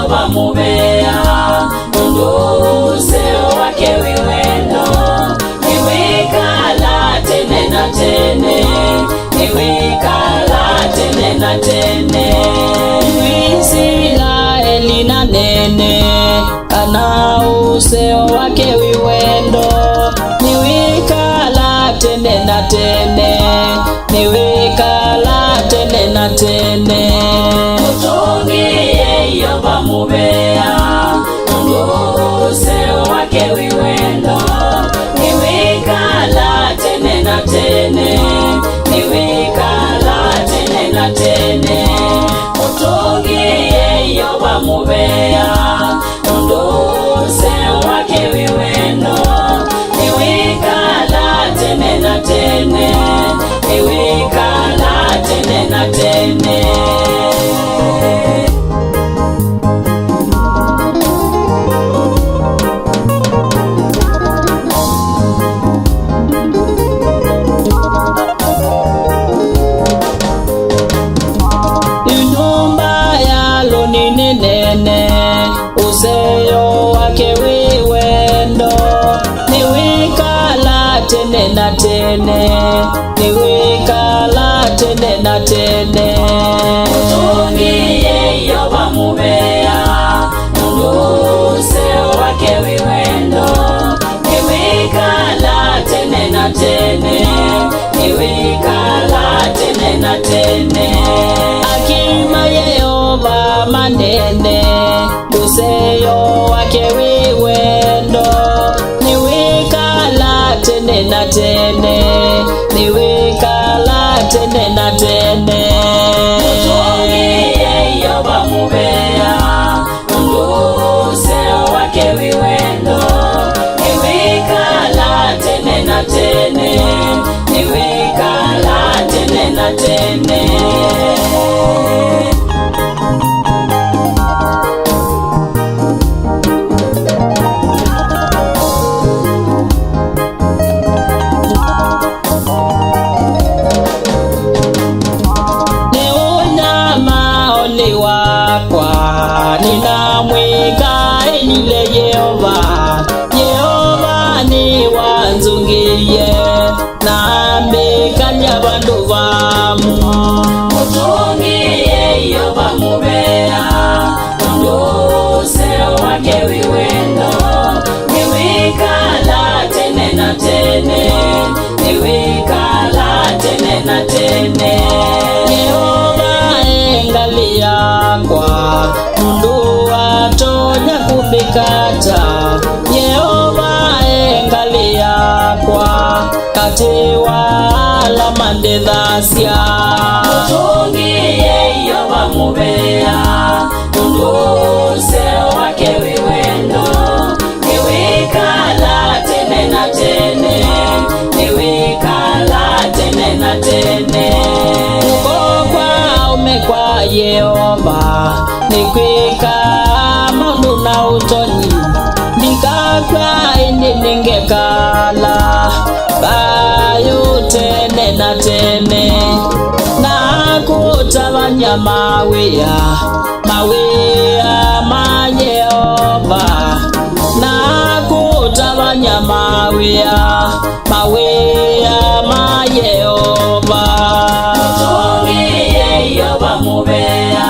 yeyo bamubea unduse wake wiwendo niwikala tene na tene niwikala tene na tene Israeli na nene kana useo wake wiwendo niwikala tene na tene niwikala tene na tene Mutungi yeyo bamubea unduse wake wiwendo niwikala tene na tene niwikala tene na tene Mutungi yeyo bamubea unduse wake wiwendo niwikala tene na tene niwikala tene na tene useyo wake wiwendo niwikala tene na tene niwikala tene na tene Mutungi yeyo bamubea useyo wake wiwendo niwikala tene na tene niwikala tene na tene Akima yeyo bamanene useyo wake wiwendo niwikala tene na tene niwikala tene na tene Mutungi yeyo bamubea useyo wake wiwendo niwikala tene na tene niwikala tene na tene ninamwika enile Yehova Yehova ni wanzungiye nambikalia bandu bamu Mutungi yeyo bamubea unduse wake wiwendo niwikala tene na tene niwikala tene na tene Yehova engalia kwa mundu watonya kubikata Yehova engalia kwa kati wala mandedhasia Mutungi yeyo bamubea unduse wake wiwendo niwikala tene na tene niwikala tene na tene Ukokwa umekwa Yehova nikwika maundu na utoni ndikakwa indi ningekala bayo tene na tene nakutavanya mawia ma Yehova nakutavanya mawia ma Yehova Mutungi yeyo bamubea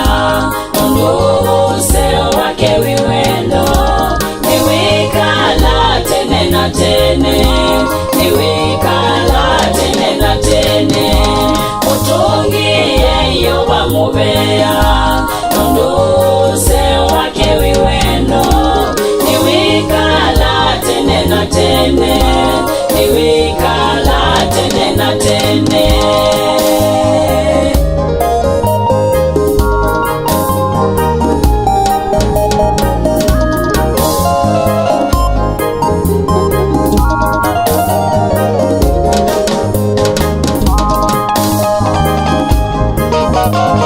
unduse wake wiwendo niwikala tene na tene niwikala tene na tene Mutungi yeyo bamubea unduse wake wiwendo niwikala tene na tene niwikala tene na tene Bye.